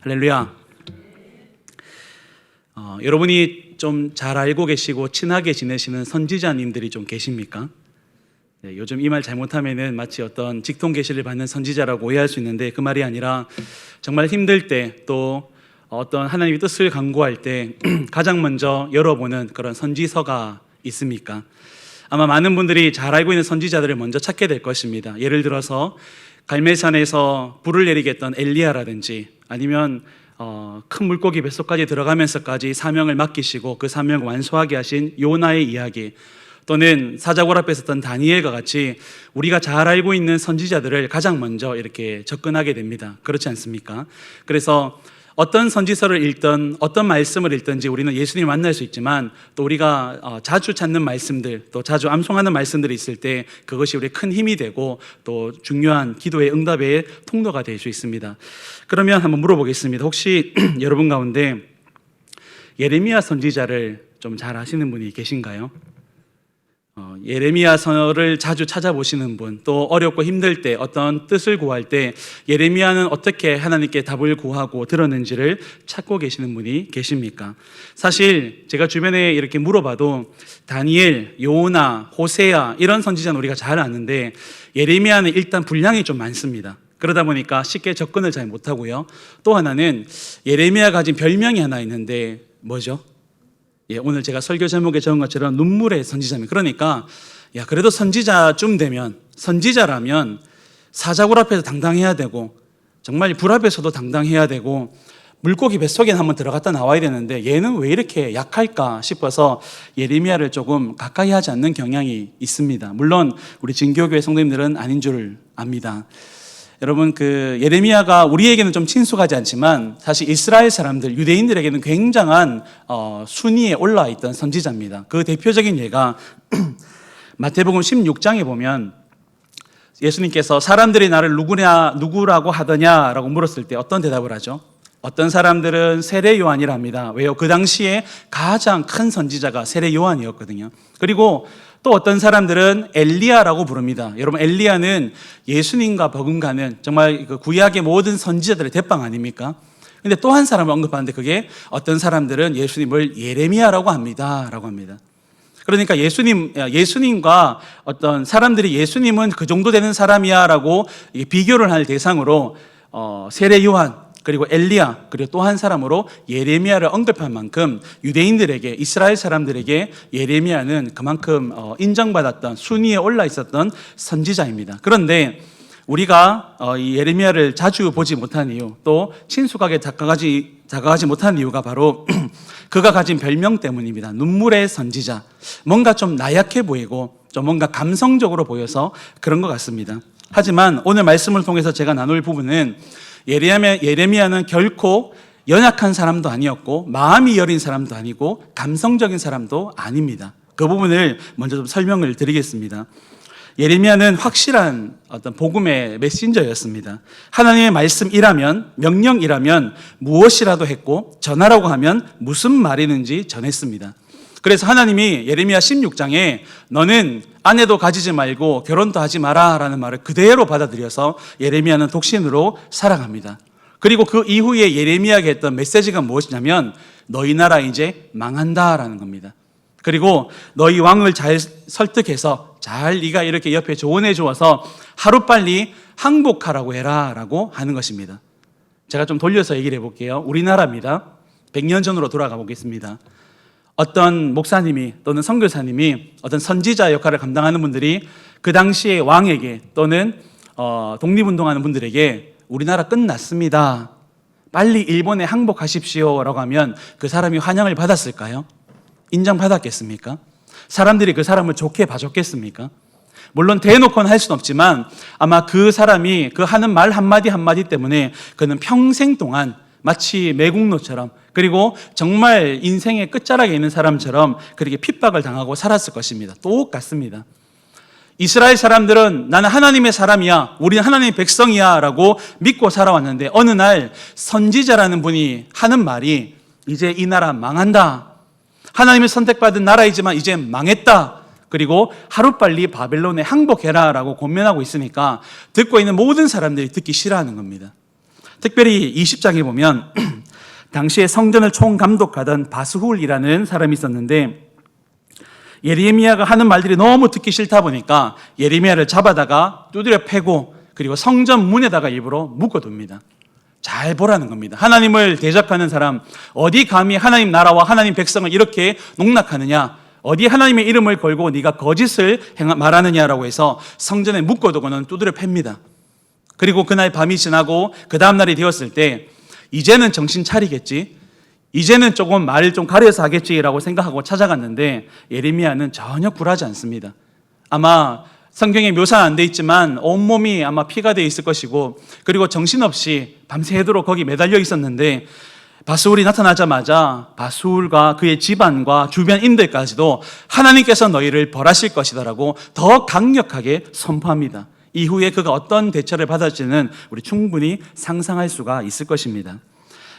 할렐루야. 여러분이 좀 잘 알고 계시고 친하게 지내시는 선지자님들이 좀 계십니까? 네, 요즘 이 말 잘못하면은 마치 어떤 직통 계시를 받는 선지자라고 오해할 수 있는데 그 말이 아니라 정말 힘들 때 또 어떤 하나님의 뜻을 간구할 때 가장 먼저 열어보는 그런 선지서가 있습니까? 아마 많은 분들이 잘 알고 있는 선지자들을 먼저 찾게 될 것입니다. 예를 들어서 갈멜산에서 불을 내리게 했던 엘리야라든지 아니면 큰 물고기 뱃속까지 들어가면서까지 사명을 맡기시고 그 사명을 완수하게 하신 요나의 이야기, 또는 사자굴 앞에 있었던 다니엘과 같이 우리가 잘 알고 있는 선지자들을 가장 먼저 이렇게 접근하게 됩니다. 그렇지 않습니까? 그래서 어떤 선지서를 읽든 어떤 말씀을 읽든지 우리는 예수님을 만날 수 있지만 또 우리가 자주 찾는 말씀들, 또 자주 암송하는 말씀들이 있을 때 그것이 우리의 큰 힘이 되고 또 중요한 기도의 응답의 통로가 될 수 있습니다. 그러면 한번 물어보겠습니다. 혹시 여러분 가운데 예레미야 선지자를 좀 잘 아시는 분이 계신가요? 예레미야서를 자주 찾아보시는 분, 또 어렵고 힘들 때 어떤 뜻을 구할 때 예레미야는 어떻게 하나님께 답을 구하고 들었는지를 찾고 계시는 분이 계십니까? 사실 제가 주변에 이렇게 물어봐도 다니엘, 요나, 호세아 이런 선지자는 우리가 잘 아는데 예레미야는 일단 분량이 좀 많습니다. 그러다 보니까 쉽게 접근을 잘 못하고요. 또 하나는 예레미야가 가진 별명이 하나 있는데 뭐죠? 오늘 제가 설교 제목에 적은 것처럼 눈물의 선지자입니다. 그러니까 그래도 선지자쯤 되면, 선지자라면 사자굴 앞에서 당당해야 되고 정말 불 앞에서도 당당해야 되고 물고기 뱃속에 한번 들어갔다 나와야 되는데 얘는 왜 이렇게 약할까 싶어서 예레미야를 조금 가까이 하지 않는 경향이 있습니다. 물론 우리 진교교회 성도님들은 아닌 줄 압니다. 여러분, 예레미야가 우리에게는 좀 친숙하지 않지만 사실 이스라엘 사람들, 유대인들에게는 굉장한 순위에 올라와 있던 선지자입니다. 그 대표적인 예가 마태복음 16장에 보면 예수님께서 사람들이 나를 누구라고 하더냐라고 물었을 때 어떤 대답을 하죠? 어떤 사람들은 세례 요한이랍니다. 왜요? 그 당시에 가장 큰 선지자가 세례 요한이었거든요. 그리고 또 어떤 사람들은 엘리야라고 부릅니다. 여러분, 엘리야는 예수님과 버금가는 정말 그 구약의 모든 선지자들의 대빵 아닙니까? 근데 또 한 사람을 언급하는데 그게 어떤 사람들은 예수님을 예레미야라고 합니다. 라고 합니다. 그러니까 예수님과 어떤 사람들이 예수님은 그 정도 되는 사람이야 라고 비교를 할 대상으로 세례 요한, 그리고 엘리야, 그리고 또 한 사람으로 예레미야를 언급한 만큼 유대인들에게, 이스라엘 사람들에게 예레미야는 그만큼 인정받았던, 순위에 올라 있었던 선지자입니다. 그런데 우리가 이 예레미야를 자주 보지 못한 이유, 또 친숙하게 다가가지 못한 이유가 바로 그가 가진 별명 때문입니다. 눈물의 선지자. 뭔가 좀 나약해 보이고 좀 뭔가 감성적으로 보여서 그런 것 같습니다. 하지만 오늘 말씀을 통해서 제가 나눌 부분은 예레미야는 결코 연약한 사람도 아니었고 마음이 여린 사람도 아니고 감성적인 사람도 아닙니다. 그 부분을 먼저 좀 설명을 드리겠습니다. 예레미야는 확실한 어떤 복음의 메신저였습니다. 하나님의 말씀이라면, 명령이라면 무엇이라도 했고 전하라고 하면 무슨 말이든지 전했습니다. 그래서 하나님이 예레미야 16장에 너는 아내도 가지지 말고 결혼도 하지 마라 라는 말을 그대로 받아들여서 예레미야는 독신으로 살아갑니다. 그리고 그 이후에 예레미야가 했던 메시지가 무엇이냐면 너희 나라 이제 망한다 라는 겁니다. 그리고 너희 왕을 잘 설득해서 잘 네가 이렇게 옆에 조언해 주어서 하루빨리 항복하라고 해라 라고 하는 것입니다. 제가 좀 돌려서 얘기를 해볼게요. 우리나라입니다. 100년 전으로 돌아가 보겠습니다. 어떤 목사님이 또는 선교사님이 어떤 선지자 역할을 감당하는 분들이 그 당시에 왕에게 또는 독립운동하는 분들에게 우리나라 끝났습니다, 빨리 일본에 항복하십시오 라고 하면 그 사람이 환영을 받았을까요? 인정받았겠습니까? 사람들이 그 사람을 좋게 봐줬겠습니까? 물론 대놓고는 할 수는 없지만 아마 그 사람이 그 하는 말 한마디 한마디 때문에 그는 평생 동안 마치 매국노처럼, 그리고 정말 인생의 끝자락에 있는 사람처럼 그렇게 핍박을 당하고 살았을 것입니다. 똑같습니다. 이스라엘 사람들은 나는 하나님의 사람이야, 우리는 하나님의 백성이야 라고 믿고 살아왔는데 어느 날 선지자라는 분이 하는 말이 이제 이 나라 망한다, 하나님의 선택받은 나라이지만 이제 망했다, 그리고 하루빨리 바벨론에 항복해라 라고 권면하고 있으니까 듣고 있는 모든 사람들이 듣기 싫어하는 겁니다. 특별히 20장에 보면 당시에 성전을 총감독하던 바스훌이라는 사람이 있었는데 예레미야가 하는 말들이 너무 듣기 싫다 보니까 예레미야를 잡아다가 두드려 패고 그리고 성전 문에다가 일부러 묶어둡니다. 잘 보라는 겁니다. 하나님을 대적하는 사람, 어디 감히 하나님 나라와 하나님 백성을 이렇게 농락하느냐, 어디 하나님의 이름을 걸고 네가 거짓을 말하느냐라고 해서 성전에 묶어두고는 두드려 팹니다. 그리고 그날 밤이 지나고 그 다음 날이 되었을 때 이제는 정신 차리겠지, 이제는 조금 말을 좀 가려서 하겠지라고 생각하고 찾아갔는데 예레미야는 전혀 굴하지 않습니다. 아마 성경에 묘사는 안 돼 있지만 온몸이 아마 피가 돼 있을 것이고, 그리고 정신없이 밤새도록 거기 매달려 있었는데 바스훌이 나타나자마자 바스훌과 그의 집안과 주변인들까지도 하나님께서 너희를 벌하실 것이다라고 더 강력하게 선포합니다. 이후에 그가 어떤 대처를 받았지는 우리 충분히 상상할 수가 있을 것입니다.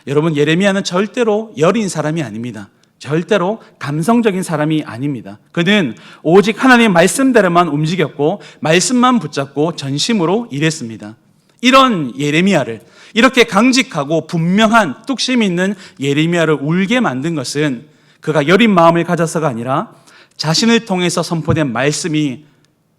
여러분, 예레미야는 절대로 여린 사람이 아닙니다. 절대로 감성적인 사람이 아닙니다. 그는 오직 하나님의 말씀대로만 움직였고 말씀만 붙잡고 전심으로 일했습니다. 이런 예레미야를, 이렇게 강직하고 분명한 뚝심 있는 예레미야를 울게 만든 것은 그가 여린 마음을 가져서가 아니라 자신을 통해서 선포된 말씀이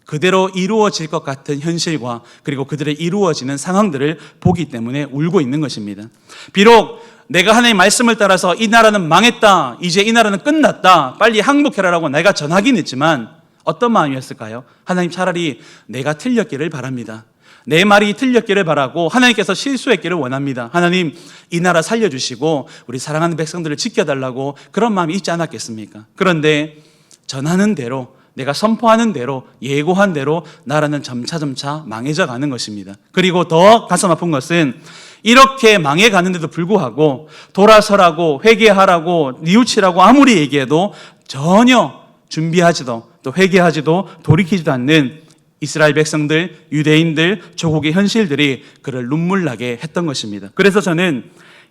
그대로 이루어질 것 같은 현실과 그리고 그들의 이루어지는 상황들을 보기 때문에 울고 있는 것입니다. 비록 내가 하나님의 말씀을 따라서 이 나라는 망했다, 이제 이 나라는 끝났다, 빨리 항복해라라고 내가 전하긴 했지만 어떤 마음이었을까요? 하나님, 차라리 내가 틀렸기를 바랍니다. 내 말이 틀렸기를 바라고 하나님께서 실수했기를 원합니다. 하나님, 이 나라 살려주시고 우리 사랑하는 백성들을 지켜달라고 그런 마음이 있지 않았겠습니까? 그런데 전하는 대로, 내가 선포하는 대로, 예고한 대로 나라는 점차점차 망해져 가는 것입니다. 그리고 더 가슴 아픈 것은 이렇게 망해가는데도 불구하고 돌아서라고 회개하라고 뉘우치라고 아무리 얘기해도 전혀 준비하지도 또 회개하지도 돌이키지도 않는 이스라엘 백성들, 유대인들, 조국의 현실들이 그를 눈물나게 했던 것입니다. 그래서 저는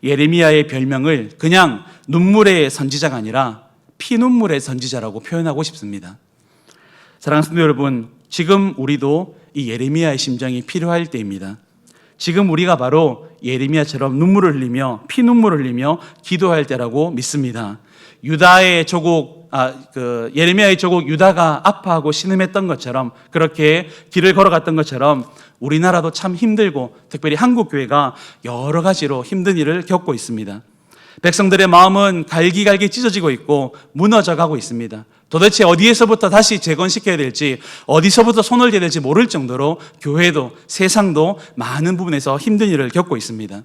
예레미야의 별명을 그냥 눈물의 선지자가 아니라 피눈물의 선지자라고 표현하고 싶습니다. 사랑하는 성도 여러분, 지금 우리도 이 예레미야의 심정이 필요할 때입니다. 지금 우리가 바로 예레미야처럼 눈물을 흘리며 피눈물을 흘리며 기도할 때라고 믿습니다. 유다의 조국, 예레미야의 조국 유다가 아파하고 신음했던 것처럼, 그렇게 길을 걸어갔던 것처럼 우리나라도 참 힘들고 특별히 한국교회가 여러 가지로 힘든 일을 겪고 있습니다. 백성들의 마음은 갈기갈기 찢어지고 있고 무너져 가고 있습니다. 도대체 어디에서부터 다시 재건시켜야 될지, 어디서부터 손을 대야 될지 모를 정도로 교회도 세상도 많은 부분에서 힘든 일을 겪고 있습니다.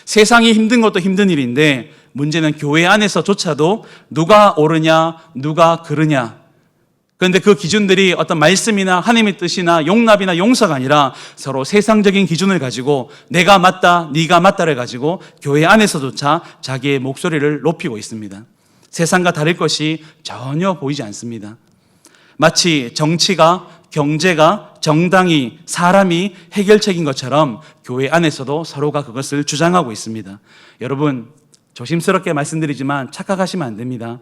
세상이 힘든 것도 힘든 일인데 문제는 교회 안에서조차도 누가 옳으냐 누가 그르냐, 그런데 그 기준들이 어떤 말씀이나 하나님의 뜻이나 용납이나 용서가 아니라 서로 세상적인 기준을 가지고 내가 맞다 네가 맞다를 가지고 교회 안에서조차 자기의 목소리를 높이고 있습니다. 세상과 다를 것이 전혀 보이지 않습니다. 마치 정치가, 경제가, 정당이, 사람이 해결책인 것처럼 교회 안에서도 서로가 그것을 주장하고 있습니다. 여러분, 조심스럽게 말씀드리지만 착각하시면 안 됩니다.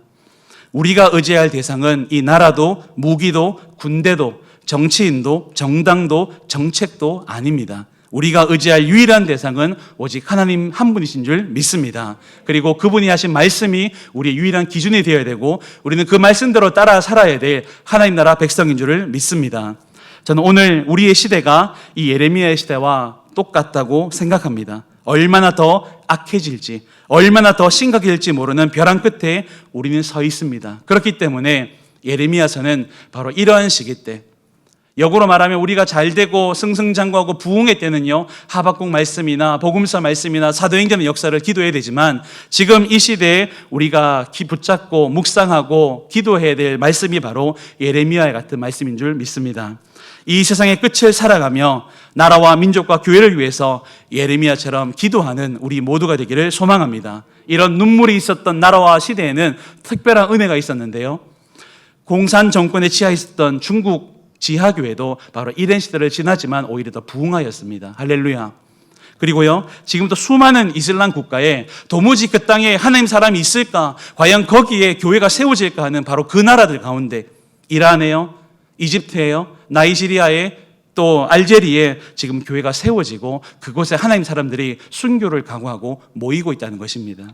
우리가 의지할 대상은 이 나라도, 무기도, 군대도, 정치인도, 정당도, 정책도 아닙니다. 우리가 의지할 유일한 대상은 오직 하나님 한 분이신 줄 믿습니다. 그리고 그분이 하신 말씀이 우리의 유일한 기준이 되어야 되고 우리는 그 말씀대로 따라 살아야 될 하나님 나라 백성인 줄을 믿습니다. 저는 오늘 우리의 시대가 이 예레미야의 시대와 똑같다고 생각합니다. 얼마나 더 악해질지, 얼마나 더 심각해질지 모르는 벼랑 끝에 우리는 서 있습니다. 그렇기 때문에 예레미야서는 바로 이러한 시기 때, 역으로 말하면 우리가 잘 되고 승승장구하고 부흥의 때는요, 하박국 말씀이나 복음서 말씀이나 사도행전의 역사를 기도해야 되지만 지금 이 시대에 우리가 붙잡고 묵상하고 기도해야 될 말씀이 바로 예레미야 같은 말씀인 줄 믿습니다. 이 세상의 끝을 살아가며 나라와 민족과 교회를 위해서 예레미야처럼 기도하는 우리 모두가 되기를 소망합니다. 이런 눈물이 있었던 나라와 시대에는 특별한 은혜가 있었는데요, 공산 정권에 치하 있었던 중국 지하교회도 바로 이런 시대를 지나지만 오히려 더 부흥하였습니다. 할렐루야. 그리고요, 지금도 수많은 이슬람 국가에 도무지 그 땅에 하나님 사람이 있을까, 과연 거기에 교회가 세워질까 하는 바로 그 나라들 가운데 이란에요, 이집트에요, 나이지리아에, 또 알제리에 지금 교회가 세워지고 그곳에 하나님 사람들이 순교를 각오하고 모이고 있다는 것입니다.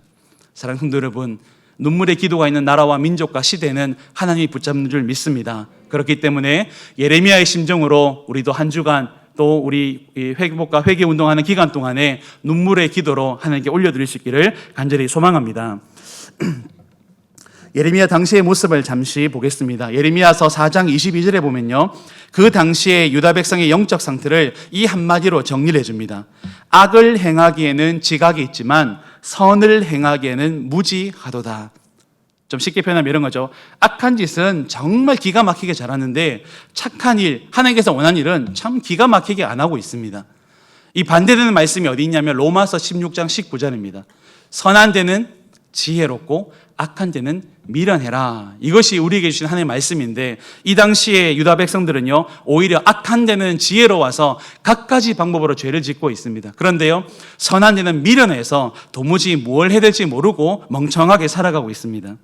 사랑하는 성도 여러분, 눈물의 기도가 있는 나라와 민족과 시대는 하나님이 붙잡는 줄 믿습니다. 그렇기 때문에 예레미야의 심정으로 우리도 한 주간 또 우리 회복과 회개 운동하는 기간 동안에 눈물의 기도로 하나님께 올려드릴 수 있기를 간절히 소망합니다. 예레미야 당시의 모습을 잠시 보겠습니다. 예레미야서 4장 22절에 보면요, 그 당시의 유다 백성의 영적 상태를 이 한마디로 정리를 해줍니다. 악을 행하기에는 지각이 있지만 선을 행하기에는 무지하도다. 좀 쉽게 표현하면 이런 거죠. 악한 짓은 정말 기가 막히게 잘하는데 착한 일, 하나님께서 원하는 일은 참 기가 막히게 안 하고 있습니다. 이 반대되는 말씀이 어디 있냐면 로마서 16장 19절입니다. 선한 데는 지혜롭고 악한 데는 미련해라. 이것이 우리에게 주신 하나님의 말씀인데, 이 당시에 유다 백성들은요, 오히려 악한 데는 지혜로워서 갖가지 방법으로 죄를 짓고 있습니다. 그런데요, 선한 데는 미련해서 도무지 뭘 해야 될지 모르고 멍청하게 살아가고 있습니다.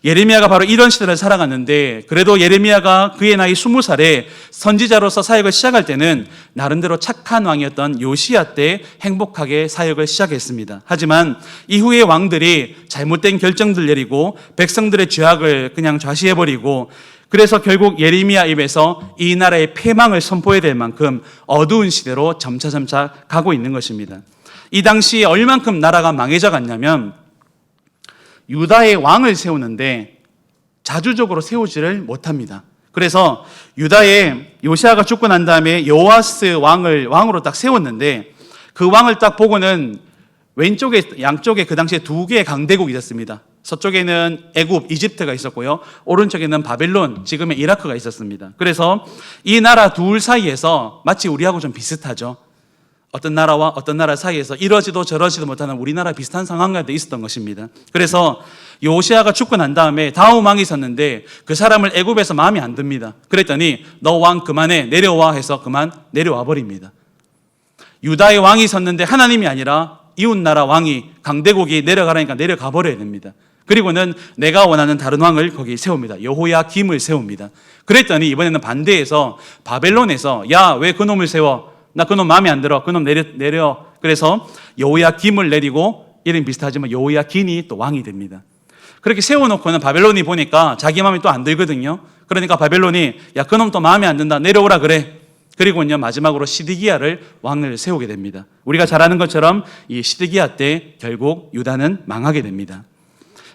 예레미야가 바로 이런 시대를 살아갔는데, 그래도 예레미야가 그의 나이 20살에 선지자로서 사역을 시작할 때는 나름대로 착한 왕이었던 요시야 때 행복하게 사역을 시작했습니다. 하지만 이후의 왕들이 잘못된 결정들 내리고 백성들의 죄악을 그냥 좌시해버리고, 그래서 결국 예레미야 입에서 이 나라의 패망을 선포해야 될 만큼 어두운 시대로 점차 가고 있는 것입니다. 이 당시에 얼만큼 나라가 망해져 갔냐면, 유다의 왕을 세우는데 자주적으로 세우지를 못합니다. 그래서 유다의 요시야가 죽고 난 다음에 요아스 왕을 왕으로 딱 세웠는데, 그 왕을 딱 보고는 왼쪽에 양쪽에 그 당시에 두 개의 강대국이 있었습니다. 서쪽에는 애굽, 이집트가 있었고요, 오른쪽에는 바벨론, 지금의 이라크가 있었습니다. 그래서 이 나라 둘 사이에서 마치 우리하고 좀 비슷하죠. 어떤 나라와 어떤 나라 사이에서 이러지도 저러지도 못하는 우리나라 비슷한 상황까지 있었던 것입니다. 그래서 요시야가 죽고 난 다음에 다음 왕이 있었는데 그 사람을 애굽에서 마음에 안 듭니다. 그랬더니 너 왕 그만해, 내려와 해서 그만 내려와 버립니다. 유다의 왕이 있었는데 하나님이 아니라 이웃나라 왕이, 강대국이 내려가라니까 내려가 버려야 됩니다. 그리고는 내가 원하는 다른 왕을 거기 세웁니다. 여호야김을 세웁니다. 그랬더니 이번에는 반대해서 바벨론에서 야, 왜 그놈을 세워? 나 그놈 마음에 안 들어. 그놈 내려. 그래서 여호야김을 내리고, 이름 비슷하지만 여호야긴이 또 왕이 됩니다. 그렇게 세워놓고는 바벨론이 보니까 자기 마음이 또 안 들거든요. 그러니까 바벨론이 야, 그놈 또 마음에 안 든다. 내려오라 그래. 그리고는요, 마지막으로 시드기야를 왕을 세우게 됩니다. 우리가 잘 아는 것처럼 이 시드기야 때 결국 유다는 망하게 됩니다.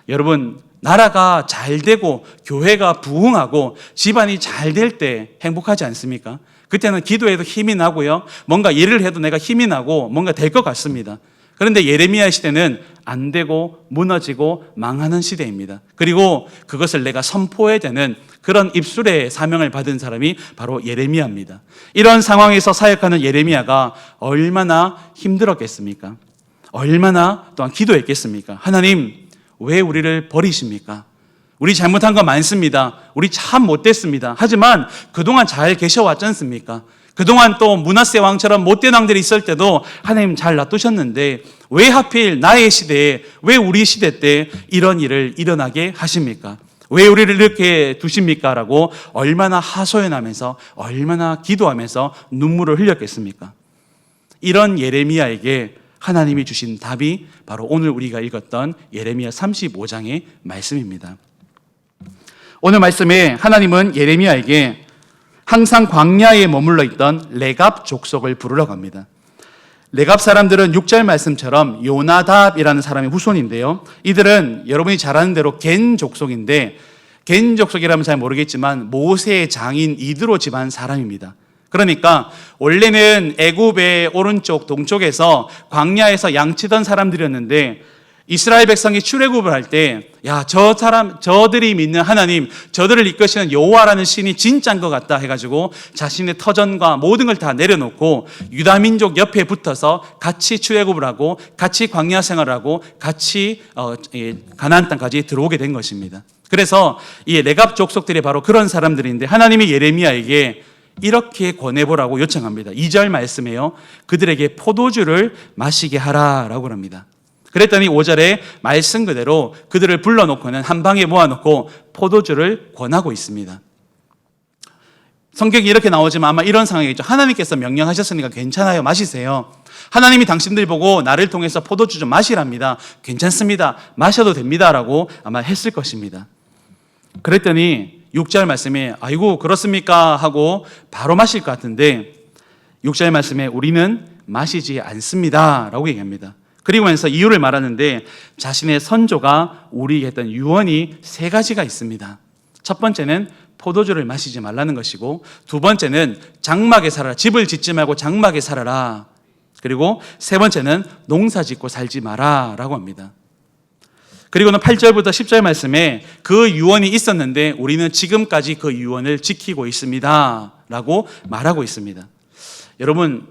여러분, 나라가 잘 되고 교회가 부흥하고 집안이 잘 될 때 행복하지 않습니까? 그때는 기도해도 힘이 나고요, 뭔가 일을 해도 내가 힘이 나고 뭔가 될 것 같습니다. 그런데 예레미야 시대는 안 되고 무너지고 망하는 시대입니다. 그리고 그것을 내가 선포해야 되는 그런 입술의 사명을 받은 사람이 바로 예레미야입니다. 이런 상황에서 사역하는 예레미야가 얼마나 힘들었겠습니까? 얼마나 또한 기도했겠습니까? 하나님, 왜 우리를 버리십니까? 우리 잘못한 거 많습니다. 우리 참 못됐습니다. 하지만 그동안 잘 계셔왔지 않습니까? 그동안 또 므낫세 왕처럼 못된 왕들이 있을 때도 하나님 잘 놔두셨는데 왜 하필 나의 시대에, 왜 우리 시대 때 이런 일을 일어나게 하십니까? 왜 우리를 이렇게 두십니까? 라고 얼마나 하소연하면서 얼마나 기도하면서 눈물을 흘렸겠습니까? 이런 예레미야에게 하나님이 주신 답이 바로 오늘 우리가 읽었던 예레미야 35장의 말씀입니다. 오늘 말씀에 하나님은 예레미야에게 항상 광야에 머물러 있던 레갑 족속을 부르러 갑니다. 레갑 사람들은 6절 말씀처럼 요나답이라는 사람의 후손인데요, 이들은 여러분이 잘 아는 대로 겐 족속인데, 겐 족속이라면 잘 모르겠지만 모세의 장인 이드로 집안 사람입니다. 그러니까 원래는 애굽의 오른쪽 동쪽에서 광야에서 양치던 사람들이었는데, 이스라엘 백성이 출애굽을 할 때 야, 저들이 믿는 하나님, 저들을 이끄시는 여호와라는 신이 진짜인 것 같다 해가지고 자신의 터전과 모든 걸 다 내려놓고 유다 민족 옆에 붙어서 같이 출애굽을 하고 같이 광야 생활을 하고 같이 가나안 땅까지 들어오게 된 것입니다. 그래서 이 레갑 족속들이 바로 그런 사람들인데, 하나님이 예레미야에게 이렇게 권해보라고 요청합니다. 2절 말씀에요, 그들에게 포도주를 마시게 하라라고 합니다. 그랬더니 5절에 말씀 그대로 그들을 불러놓고는 한 방에 모아놓고 포도주를 권하고 있습니다. 성경이 이렇게 나오지만 아마 이런 상황이겠죠. 하나님께서 명령하셨으니까 괜찮아요. 마시세요. 하나님이 당신들 보고 나를 통해서 포도주 좀 마시랍니다. 괜찮습니다. 마셔도 됩니다라고 아마 했을 것입니다. 그랬더니 6절 말씀에 아이고 그렇습니까? 하고 바로 마실 것 같은데 6절 말씀에 우리는 마시지 않습니다 라고 얘기합니다. 그리고 나서 이유를 말하는데 자신의 선조가 우리에게 했던 유언이 3가지가 있습니다. 첫 번째는 포도주를 마시지 말라는 것이고, 두 번째는 장막에 살아라, 집을 짓지 말고 장막에 살아라, 그리고 세 번째는 농사 짓고 살지 마라 라고 합니다. 그리고는 8절부터 10절 말씀에 그 유언이 있었는데 우리는 지금까지 그 유언을 지키고 있습니다 라고 말하고 있습니다. 여러분,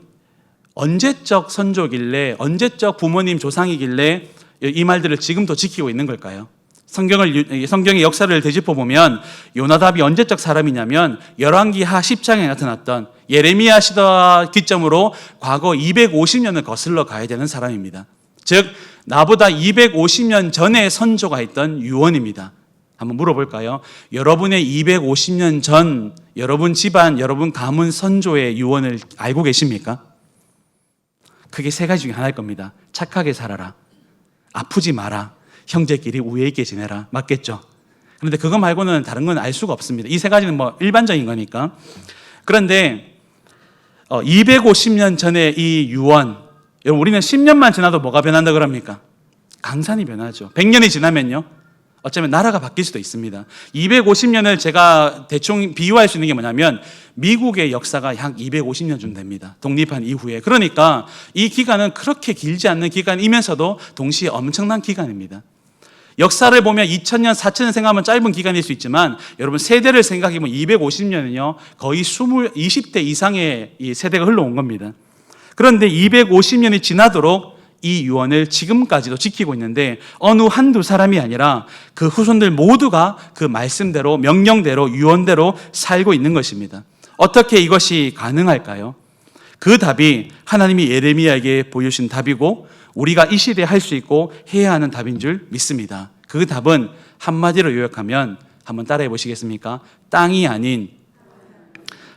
언제적 선조길래, 언제적 부모님 조상이길래 이 말들을 지금도 지키고 있는 걸까요? 성경의 역사를 되짚어 보면 요나답이 언제적 사람이냐면 열왕기하 10장에 나타났던 예레미야 시대 기점으로 과거 250년을 거슬러 가야 되는 사람입니다. 즉 나보다 250년 전에 선조가 했던 유언입니다. 한번 물어볼까요? 여러분의 250년 전 여러분 집안, 여러분 가문 선조의 유언을 알고 계십니까? 그게 3가지 중에 하나일 겁니다. 착하게 살아라, 아프지 마라, 형제끼리 우애 있게 지내라. 맞겠죠? 그런데 그거 말고는 다른 건 알 수가 없습니다. 이 3가지는 뭐 일반적인 거니까. 그런데 250년 전에 이 유언, 여러분 우리는 10년만 지나도 뭐가 변한다 그럽니까? 강산이 변하죠. 100년이 지나면요, 어쩌면 나라가 바뀔 수도 있습니다. 250년을 제가 대충 비유할 수 있는 게 뭐냐면 미국의 역사가 약 250년쯤 됩니다. 독립한 이후에. 그러니까 이 기간은 그렇게 길지 않는 기간이면서도 동시에 엄청난 기간입니다. 역사를 보면 2000년, 4000년 생각하면 짧은 기간일 수 있지만 여러분 세대를 생각해보면 250년은요 거의 20대 이상의 이 세대가 흘러온 겁니다. 그런데 250년이 지나도록 이 유언을 지금까지도 지키고 있는데 어느 한두 사람이 아니라 그 후손들 모두가 그 말씀대로, 명령대로, 유언대로 살고 있는 것입니다. 어떻게 이것이 가능할까요? 그 답이 하나님이 예레미야에게 보여주신 답이고 우리가 이 시대에 할 수 있고 해야 하는 답인 줄 믿습니다. 그 답은 한마디로 요약하면 한번 따라해 보시겠습니까? 땅이 아닌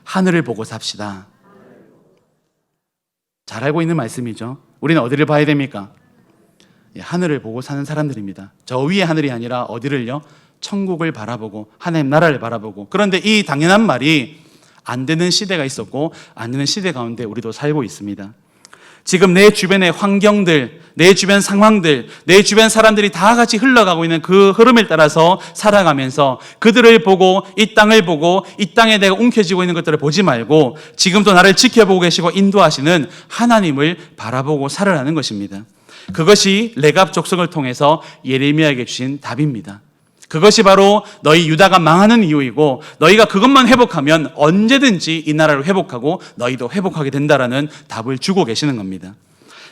하늘을 보고 삽시다. 잘 알고 있는 말씀이죠. 우리는 어디를 봐야 됩니까? 하늘을 보고 사는 사람들입니다. 저 위의 하늘이 아니라 어디를요? 천국을 바라보고 하나님 나라를 바라보고. 그런데 이 당연한 말이 안 되는 시대가 있었고 안 되는 시대 가운데 우리도 살고 있습니다. 지금 내 주변의 환경들, 내 주변 상황들, 내 주변 사람들이 다 같이 흘러가고 있는 그 흐름을 따라서 살아가면서 그들을 보고 이 땅을 보고 이 땅에 내가 움켜쥐고 있는 것들을 보지 말고 지금도 나를 지켜보고 계시고 인도하시는 하나님을 바라보고 살아가는 것입니다. 그것이 레갑 족속을 통해서 예레미야에게 주신 답입니다. 그것이 바로 너희 유다가 망하는 이유이고 너희가 그것만 회복하면 언제든지 이 나라를 회복하고 너희도 회복하게 된다라는 답을 주고 계시는 겁니다.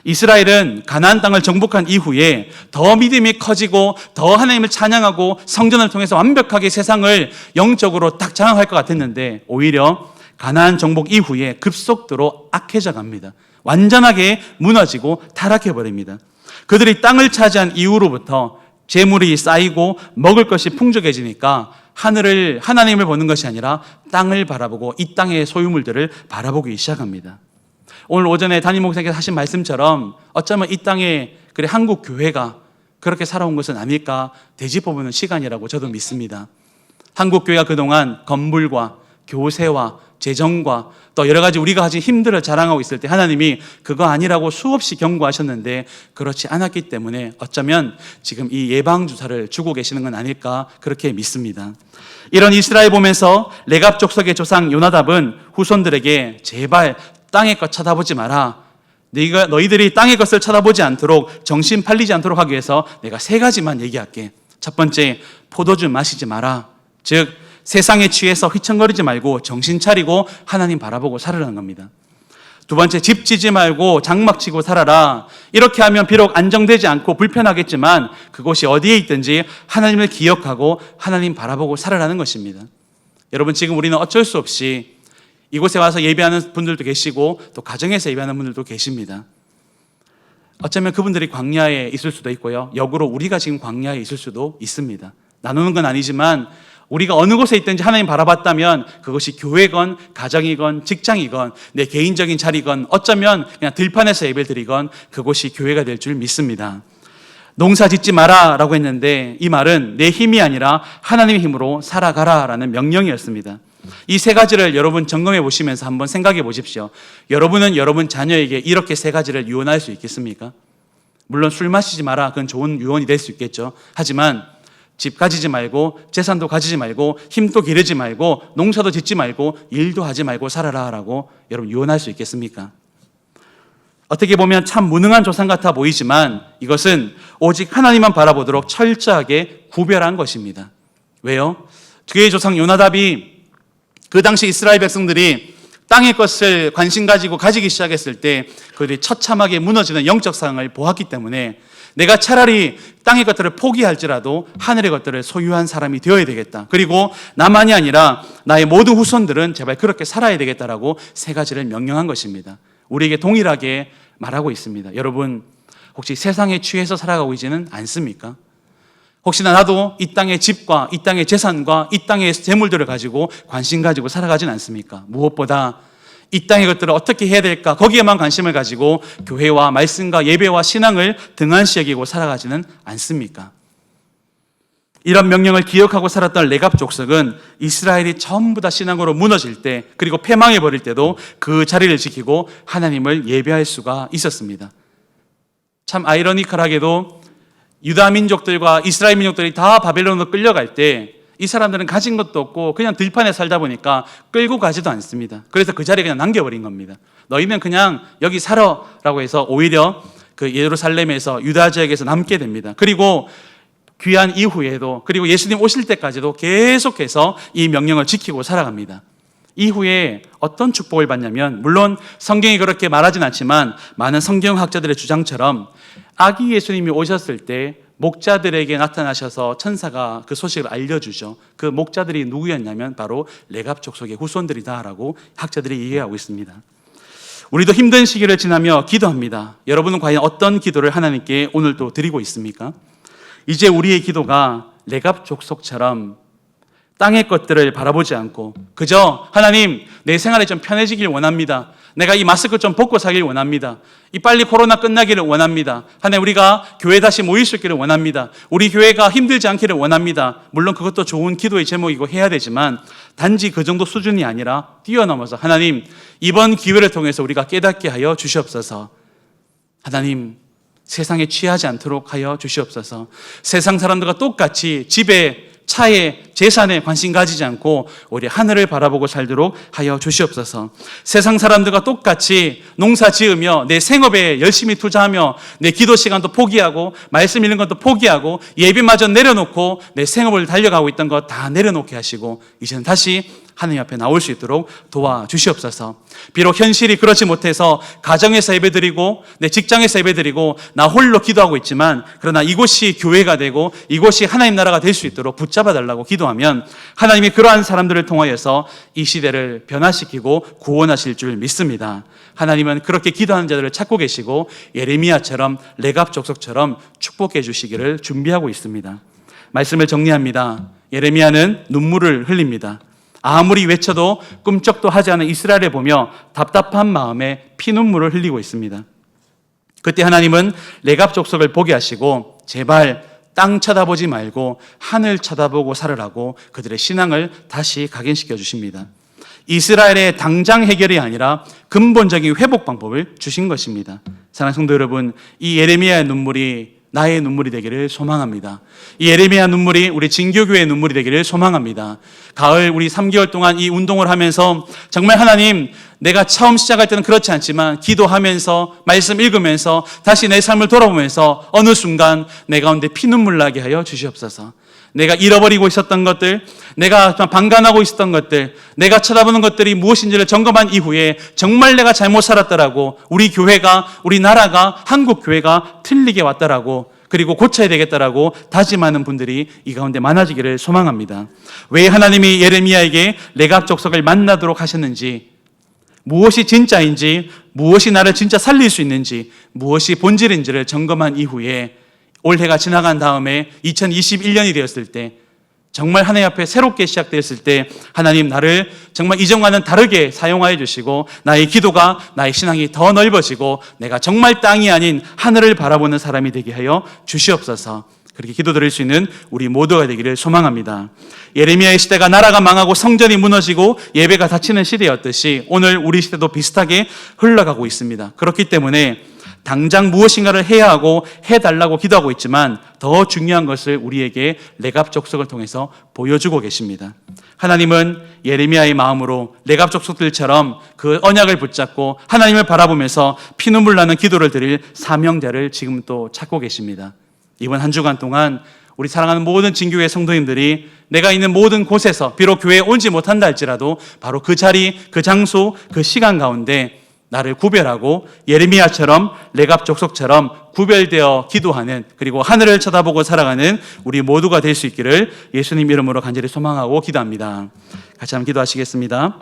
이스라엘은 가나안 땅을 정복한 이후에 더 믿음이 커지고 더 하나님을 찬양하고 성전을 통해서 완벽하게 세상을 영적으로 딱 장악할 것 같았는데 오히려 가나안 정복 이후에 급속도로 악해져 갑니다. 완전하게 무너지고 타락해버립니다. 그들이 땅을 차지한 이후로부터 재물이 쌓이고 먹을 것이 풍족해지니까 하나님을 보는 것이 아니라 땅을 바라보고 이 땅의 소유물들을 바라보기 시작합니다. 오늘 오전에 담임 목사님께서 하신 말씀처럼 어쩌면 이 땅에 그래 한국 교회가 그렇게 살아온 것은 아닐까 되짚어보는 시간이라고 저도 믿습니다. 한국 교회가 그동안 건물과 교세와 재정과 또 여러 가지 우리가 가진 힘들을 자랑하고 있을 때 하나님이 그거 아니라고 수없이 경고하셨는데 그렇지 않았기 때문에 어쩌면 지금 이 예방주사를 주고 계시는 건 아닐까 그렇게 믿습니다. 이런 이스라엘 보면서 레갑 족속의 조상 요나답은 후손들에게 제발 땅의 것 쳐다보지 마라. 너희들이 땅의 것을 쳐다보지 않도록 정신 팔리지 않도록 하기 위해서 내가 3가지만 얘기할게. 첫 번째, 포도주 마시지 마라. 즉 세상에 취해서 휘청거리지 말고 정신 차리고 하나님 바라보고 살아라는 겁니다. 두 번째, 집 지지 말고 장막 치고 살아라. 이렇게 하면 비록 안정되지 않고 불편하겠지만 그곳이 어디에 있든지 하나님을 기억하고 하나님 바라보고 살아라는 것입니다. 여러분 지금 우리는 어쩔 수 없이 이곳에 와서 예배하는 분들도 계시고 또 가정에서 예배하는 분들도 계십니다. 어쩌면 그분들이 광야에 있을 수도 있고요. 역으로 우리가 지금 광야에 있을 수도 있습니다. 나누는 건 아니지만 우리가 어느 곳에 있든지 하나님 바라봤다면 그것이 교회건 가정이건 직장이건 내 개인적인 자리건 어쩌면 그냥 들판에서 예배를 드리건 그곳이 교회가 될 줄 믿습니다. 농사 짓지 마라 라고 했는데 이 말은 내 힘이 아니라 하나님의 힘으로 살아가라 라는 명령이었습니다. 이 세 가지를 여러분 점검해 보시면서 한번 생각해 보십시오. 여러분은 여러분 자녀에게 이렇게 세 가지를 유언할 수 있겠습니까? 물론 술 마시지 마라, 그건 좋은 유언이 될 수 있겠죠. 하지만 집 가지지 말고 재산도 가지지 말고 힘도 기르지 말고 농사도 짓지 말고 일도 하지 말고 살아라 라고 여러분 유언할 수 있겠습니까? 어떻게 보면 참 무능한 조상 같아 보이지만 이것은 오직 하나님만 바라보도록 철저하게 구별한 것입니다. 왜요? 그의 조상 요나답이 그 당시 이스라엘 백성들이 땅의 것을 관심 가지고 가지기 시작했을 때 그들이 처참하게 무너지는 영적 상황을 보았기 때문에 내가 차라리 땅의 것들을 포기할지라도 하늘의 것들을 소유한 사람이 되어야 되겠다. 그리고 나만이 아니라 나의 모든 후손들은 제발 그렇게 살아야 되겠다라고 세 가지를 명령한 것입니다. 우리에게 동일하게 말하고 있습니다. 여러분 혹시 세상에 취해서 살아가고 있지는 않습니까? 혹시나 나도 이 땅의 집과 이 땅의 재산과 이 땅의 재물들을 가지고 관심 가지고 살아가진 않습니까? 무엇보다 이 땅의 것들을 어떻게 해야 될까 거기에만 관심을 가지고 교회와 말씀과 예배와 신앙을 등한시 여기고 살아가지는 않습니까? 이런 명령을 기억하고 살았던 레갑 족속은 이스라엘이 전부 다 신앙으로 무너질 때 그리고 패망해 버릴 때도 그 자리를 지키고 하나님을 예배할 수가 있었습니다. 참 아이러니컬하게도 유다 민족들과 이스라엘 민족들이 다 바벨론으로 끌려갈 때 이 사람들은 가진 것도 없고 그냥 들판에 살다 보니까 끌고 가지도 않습니다. 그래서 그 자리에 그냥 남겨버린 겁니다. 너희는 그냥 여기 살아라고 해서 오히려 그 예루살렘에서 유다 지역에서 남게 됩니다. 그리고 귀한 이후에도 그리고 예수님 오실 때까지도 계속해서 이 명령을 지키고 살아갑니다. 이후에 어떤 축복을 받냐면 물론 성경이 그렇게 말하진 않지만 많은 성경학자들의 주장처럼 아기 예수님이 오셨을 때 목자들에게 나타나셔서 천사가 그 소식을 알려주죠. 그 목자들이 누구였냐면 바로 레갑 족속의 후손들이다라고 학자들이 얘기하고 있습니다. 우리도 힘든 시기를 지나며 기도합니다. 여러분은 과연 어떤 기도를 하나님께 오늘도 드리고 있습니까? 이제 우리의 기도가 레갑 족속처럼 땅의 것들을 바라보지 않고 그저 하나님 내 생활이 좀 편해지길 원합니다. 내가 이 마스크 좀 벗고 살길 원합니다. 이 빨리 코로나 끝나기를 원합니다. 하나님 우리가 교회 다시 모일 수 있기를 원합니다. 우리 교회가 힘들지 않기를 원합니다. 물론 그것도 좋은 기도의 제목이고 해야 되지만 단지 그 정도 수준이 아니라 뛰어넘어서 하나님 이번 기회를 통해서 우리가 깨닫게 하여 주시옵소서. 하나님 세상에 취하지 않도록 하여 주시옵소서. 세상 사람들과 똑같이 집에 차에 재산에 관심 가지지 않고 오히려 하늘을 바라보고 살도록 하여 주시옵소서. 세상 사람들과 똑같이 농사 지으며 내 생업에 열심히 투자하며 내 기도 시간도 포기하고 말씀 읽는 것도 포기하고 예배마저 내려놓고 내 생업을 달려가고 있던 것 다 내려놓게 하시고 이제는 다시 하나님 앞에 나올 수 있도록 도와주시옵소서. 비록 현실이 그렇지 못해서 가정에서 예배드리고 내 직장에서 예배드리고 나 홀로 기도하고 있지만 그러나 이곳이 교회가 되고 이곳이 하나님 나라가 될 수 있도록 붙잡아달라고 기도하면 하나님이 그러한 사람들을 통하여서 이 시대를 변화시키고 구원하실 줄 믿습니다. 하나님은 그렇게 기도하는 자들을 찾고 계시고 예레미야처럼 레갑 족속처럼 축복해 주시기를 준비하고 있습니다. 말씀을 정리합니다. 예레미야는 눈물을 흘립니다. 아무리 외쳐도 꿈쩍도 하지 않은 이스라엘을 보며 답답한 마음에 피눈물을 흘리고 있습니다. 그때 하나님은 레갑 족속을 보게 하시고 제발 땅 쳐다보지 말고 하늘 쳐다보고 살으라고 그들의 신앙을 다시 각인시켜 주십니다. 이스라엘의 당장 해결이 아니라 근본적인 회복 방법을 주신 것입니다. 사랑하는 성도 여러분, 이 예레미야의 눈물이 나의 눈물이 되기를 소망합니다. 이 예레미야 눈물이 우리 진교교회의 눈물이 되기를 소망합니다. 가을 우리 3개월 동안 이 운동을 하면서 정말 하나님 내가 처음 시작할 때는 그렇지 않지만 기도하면서 말씀 읽으면서 다시 내 삶을 돌아보면서 어느 순간 내 가운데 피눈물 나게 하여 주시옵소서. 내가 잃어버리고 있었던 것들, 내가 방관하고 있었던 것들, 내가 쳐다보는 것들이 무엇인지를 점검한 이후에 정말 내가 잘못 살았다라고 우리 교회가, 우리 나라가, 한국 교회가 틀리게 왔다라고 그리고 고쳐야 되겠다라고 다짐하는 분들이 이 가운데 많아지기를 소망합니다. 왜 하나님이 예레미야에게 레갑 족속을 만나도록 하셨는지, 무엇이 진짜인지, 무엇이 나를 진짜 살릴 수 있는지, 무엇이 본질인지를 점검한 이후에 올해가 지나간 다음에 2021년이 되었을 때 정말 하나님 앞에 새롭게 시작되었을 때 하나님 나를 정말 이전과는 다르게 사용하여 주시고 나의 기도가 나의 신앙이 더 넓어지고 내가 정말 땅이 아닌 하늘을 바라보는 사람이 되게 하여 주시옵소서. 그렇게 기도드릴 수 있는 우리 모두가 되기를 소망합니다. 예레미야의 시대가 나라가 망하고 성전이 무너지고 예배가 닫히는 시대였듯이 오늘 우리 시대도 비슷하게 흘러가고 있습니다. 그렇기 때문에 당장 무엇인가를 해야 하고 해달라고 기도하고 있지만 더 중요한 것을 우리에게 레갑 족속을 통해서 보여주고 계십니다. 하나님은 예레미야의 마음으로 레갑 족속들처럼 그 언약을 붙잡고 하나님을 바라보면서 피눈물 나는 기도를 드릴 사명자를 지금 또 찾고 계십니다. 이번 한 주간 동안 우리 사랑하는 모든 진교회 성도님들이 내가 있는 모든 곳에서 비록 교회에 오지 못한다 할지라도 바로 그 자리, 그 장소, 그 시간 가운데 나를 구별하고 예레미야처럼 레갑 족속처럼 구별되어 기도하는 그리고 하늘을 쳐다보고 살아가는 우리 모두가 될 수 있기를 예수님 이름으로 간절히 소망하고 기도합니다. 같이 한번 기도하시겠습니다.